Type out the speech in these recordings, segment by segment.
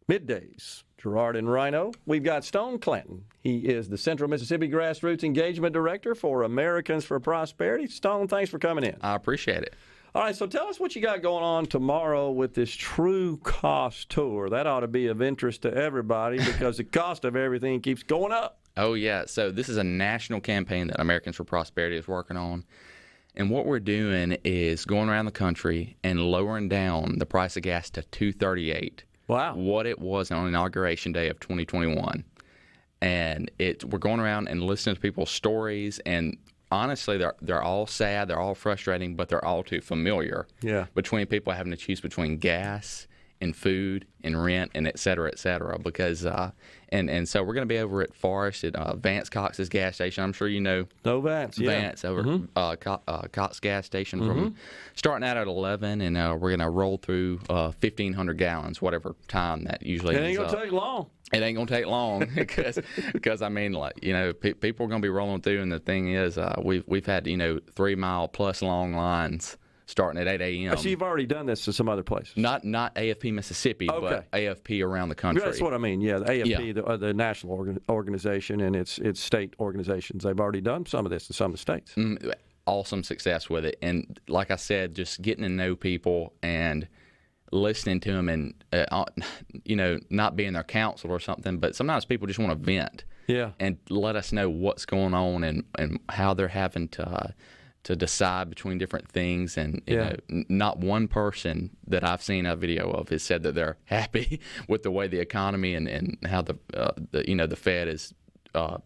Middays. Gerard and Rhino. We've got Stone Clanton. He is the Central Mississippi Grassroots Engagement Director for Americans for Prosperity. Stone, thanks for coming in. I appreciate it. All right, so tell us what you got going on tomorrow with this True Cost Tour. That ought to be of interest to everybody because the cost of everything keeps going up. Oh, yeah. So this is a national campaign that Americans for Prosperity is working on. And what we're doing is going around the country and lowering down the price of gas to $2.38. Wow. What it was on Inauguration Day of 2021. And we're going around and listening to people's stories, and honestly, they're all sad, they're all frustrating, but they're all too familiar. Yeah. Between people having to choose between gas and food and rent and et cetera, because and so we're going to be over at Forest at Vance Cox's gas station. I'm sure you know. No Vance, yeah. Vance over Cox gas station from starting out at 11, and we're going to roll through 1,500 gallons, whatever time that usually is. It ain't going to take long. It ain't going to take long because I mean, like, you know, people are going to be rolling through, and the thing is, we've had, 3 mile plus long lines starting at 8 a.m. So you've already done this to some other places? Not AFP Mississippi, but AFP around the country. That's what I mean, yeah. The AFP, the national organization, and its state organizations, they've already done some of this in some of the states. Awesome success with it. And like I said, just getting to know people and listening to them and, not being their counsel or something, but sometimes people just want to vent and let us know what's going on and how they're having to decide between different things. And not one person that I've seen a video of has said that they're happy with the way the economy and how the Fed is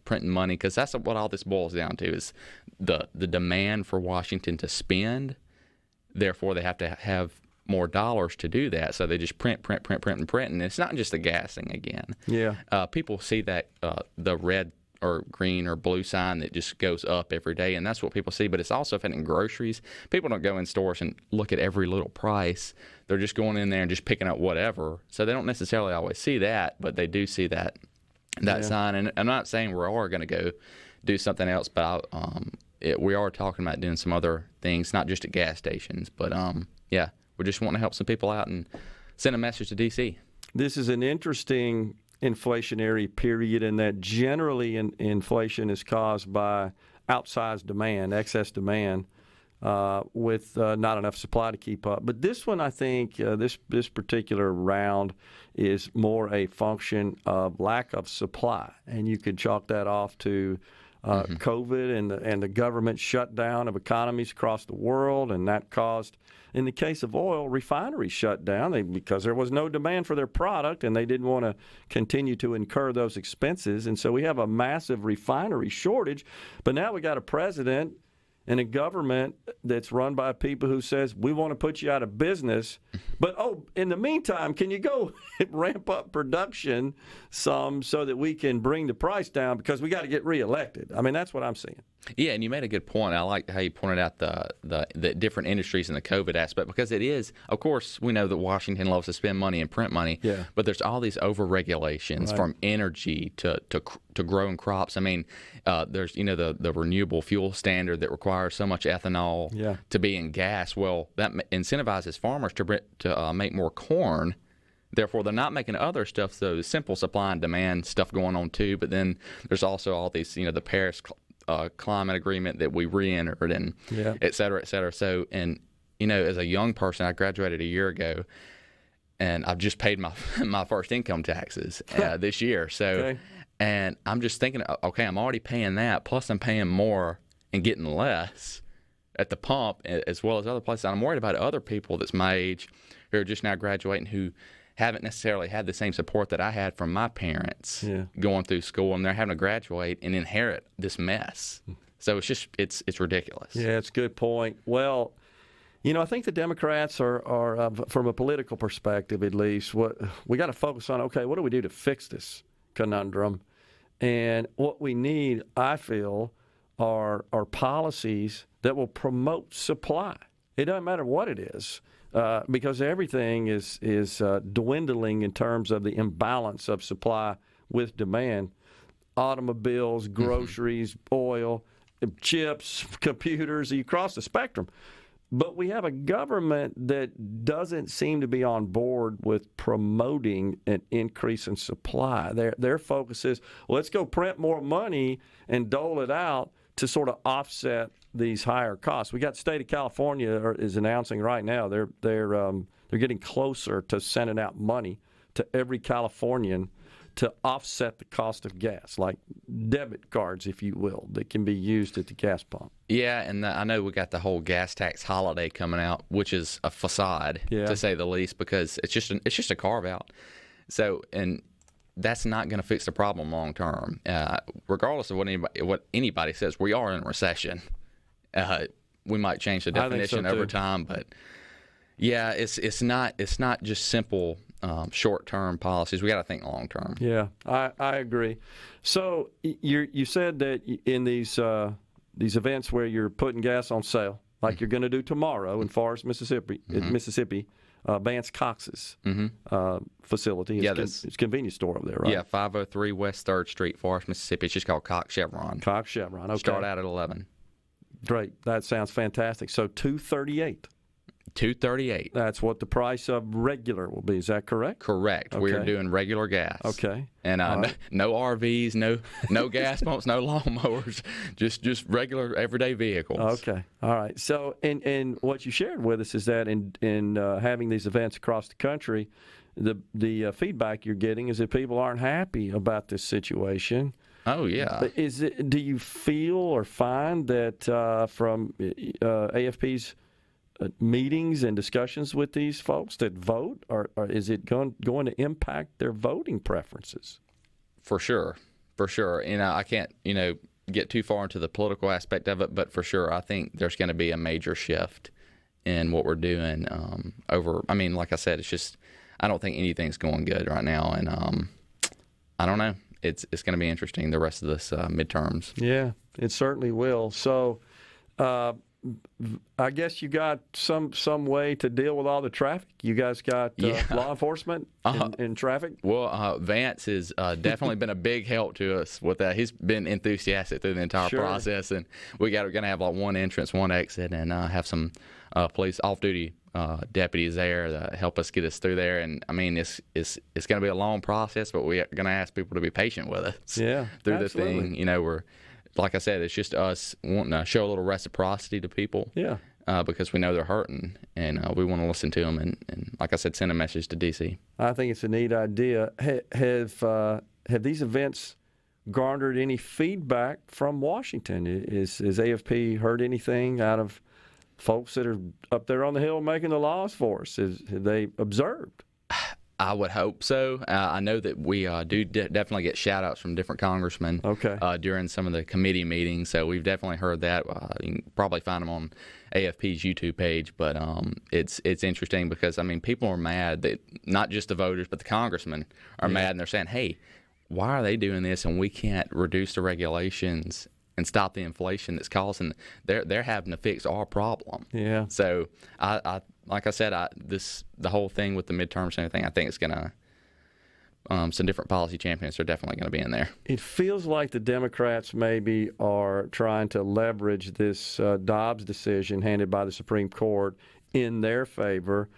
printing money, because that's what all this boils down to is the demand for Washington to spend. Therefore, they have to have more dollars to do that, so they just print, and it's not just the gas thing again. Yeah, people see that the red or green or blue sign that just goes up every day, and that's what people see. But it's also affecting groceries. People don't go in stores and look at every little price. They're just going in there and just picking up whatever. So they don't necessarily always see that, but they do see that sign. And I'm not saying we are going to go do something else, but we are talking about doing some other things, not just at gas stations, but we're just wanting to help some people out and send a message to D.C. This is an interesting inflationary period in that generally inflation is caused by outsized demand, excess demand, with not enough supply to keep up. But this one, I think, this particular round is more a function of lack of supply. And you could chalk that off to COVID and the government shutdown of economies across the world, and that caused, in the case of oil, refineries shut down because there was no demand for their product, and they didn't want to continue to incur those expenses. And so we have a massive refinery shortage. But now we got a president and a government that's run by people who says, we want to put you out of business. But, in the meantime, can you go ramp up production some so that we can bring the price down because we got to get reelected? I mean, that's what I'm seeing. Yeah, and you made a good point. I like how you pointed out the different industries in the COVID aspect, because it is, of course, we know that Washington loves to spend money and print money, but there's all these over-regulations from energy to growing crops. I mean, there's, the renewable fuel standard that requires so much ethanol to be in gas. Well, that incentivizes farmers to make more corn. Therefore, they're not making other stuff, so simple supply and demand stuff going on too. But then there's also all these, the Paris climate agreement that we re-entered and et cetera, et cetera. So, and, as a young person, I graduated a year ago, and I've just paid my first income taxes this year. So, and I'm just thinking, okay, I'm already paying that, plus I'm paying more and getting less at the pump as well as other places. And I'm worried about other people that's my age who are just now graduating who haven't necessarily had the same support that I had from my parents going through school, and they're having to graduate and inherit this mess. So it's just it's ridiculous. Yeah, it's a good point. Well, I think the Democrats are from a political perspective at least, we got to focus on, okay, what do we do to fix this conundrum? And what we need, I feel, are policies that will promote supply. It doesn't matter what it is. Because everything is dwindling in terms of the imbalance of supply with demand. Automobiles, groceries, oil, chips, computers, you cross the spectrum. But we have a government that doesn't seem to be on board with promoting an increase in supply. Their focus is, let's go print more money and dole it out to sort of offset these higher costs. We got the state of California is announcing right now they're getting closer to sending out money to every Californian to offset the cost of gas, like debit cards, if you will, that can be used at the gas pump. Yeah, and I know we got the whole gas tax holiday coming out, which is a facade, to say the least, because it's just a carve-out. So, and that's not going to fix the problem long term. Regardless of what anybody says, we are in a recession. We might change the definition over time, but yeah, it's not just simple short-term policies. We got to think long-term. Yeah, I agree. So you said that in these events where you're putting gas on sale, like you're going to do tomorrow in Forest, Mississippi, Vance Cox's facility. It's a convenience store over there, right? Yeah, 503 West 3rd Street, Forest, Mississippi. It's just called Cox Chevron. Cox Chevron, okay. Start out at 11. Great. That sounds fantastic. So $2.38. $2.38. That's what the price of regular will be. Is that correct? Correct. Okay. We are doing regular gas. Okay. And no RVs, no gas pumps, no lawnmowers, just regular everyday vehicles. Okay. All right. So, and what you shared with us is that in having these events across the country, the feedback you're getting is that people aren't happy about this situation. Oh yeah. Do you feel or find that from AFP's meetings and discussions with these folks that vote, or is it going to impact their voting preferences? For sure. I can't get too far into the political aspect of it, but for sure, I think there's going to be a major shift in what we're doing. Like I said, it's just I don't think anything's going good right now, and I don't know. It's going to be interesting the rest of this midterms. Yeah, it certainly will. So. I guess you got some way to deal with all the traffic. You guys got law enforcement in traffic? Well, Vance has definitely been a big help to us with that. He's been enthusiastic through the entire process, and we're going to have like one entrance, one exit, and have some police off-duty deputies there that help us get us through there. And I mean, it's going to be a long process, but we're going to ask people to be patient with us through absolutely. the thing. We're like I said, it's just us wanting to show a little reciprocity to people. Yeah. Because we know they're hurting, and we want to listen to them, and like I said, send a message to D.C. I think it's a neat idea. Have these events garnered any feedback from Washington? Has AFP heard anything out of folks that are up there on the Hill making the laws for us? Have they observed? I would hope so. I know that we do definitely get shout-outs from different congressmen during some of the committee meetings, so we've definitely heard that. You can probably find them on AFP's YouTube page, but it's interesting because, I mean, people are mad that not just the voters but the congressmen are mad, and they're saying, hey, why are they doing this and we can't reduce the regulations and stop the inflation that's causing they're having to fix our problem. Yeah. So I like I said, the whole thing with the midterms and everything, I think it's gonna some different policy champions are definitely going to be in there. It feels like the Democrats maybe are trying to leverage this Dobbs decision handed by the Supreme Court in their favor,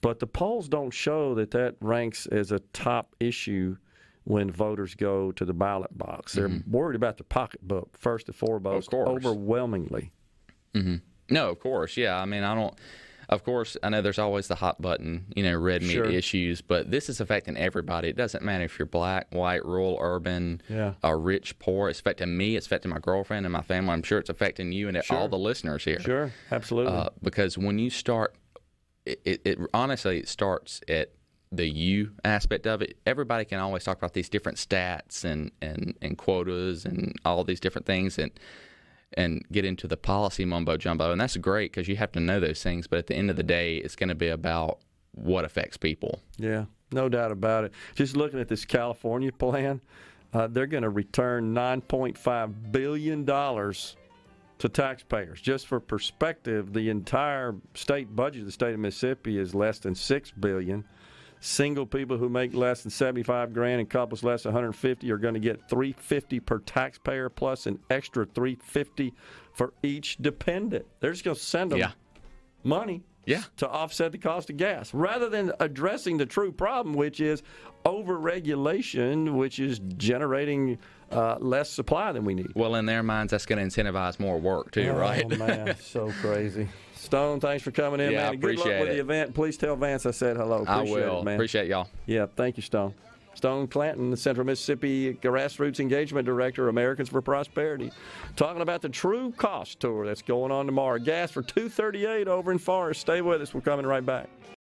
but the polls don't show that ranks as a top issue when voters go to the ballot box. They're worried about the pocketbook first and foremost, overwhelmingly. Mm-hmm. No, of course, yeah. I mean, of course, I know there's always the hot button, red meat issues, but this is affecting everybody. It doesn't matter if you're black, white, rural, urban, rich, poor. It's affecting me. It's affecting my girlfriend and my family. I'm sure it's affecting you and all the listeners here. Sure, absolutely. Because when you start, it honestly, it starts at the you aspect of it. Everybody can always talk about these different stats and quotas and all these different things and get into the policy mumbo jumbo, and that's great because you have to know those things, but at the end of the day, it's going to be about what affects people. Yeah, no doubt about it. Just looking at this California plan, they're going to return $9.5 billion to taxpayers. Just for perspective, the entire state budget of the state of Mississippi is less than $6 billion. Single people who make less than $75,000 and couples less than $150,000 are going to get $350 per taxpayer plus an extra $350 for each dependent. They're just going to send them money to offset the cost of gas, rather than addressing the true problem, which is over-regulation, which is generating less supply than we need. Well, in their minds, that's going to incentivize more work too, right? Oh, man, so crazy. Stone, thanks for coming in, man. I appreciate Good luck with it. the event. Please tell Vance I said hello. Appreciate I will. it, man. Appreciate y'all. Yeah, thank you, Stone. Stone Clanton, the Central Mississippi Grassroots Engagement Director, Americans for Prosperity, talking about the True Cost Tour that's going on tomorrow. Gas for $2.38 over in Forest. Stay with us. We're coming right back.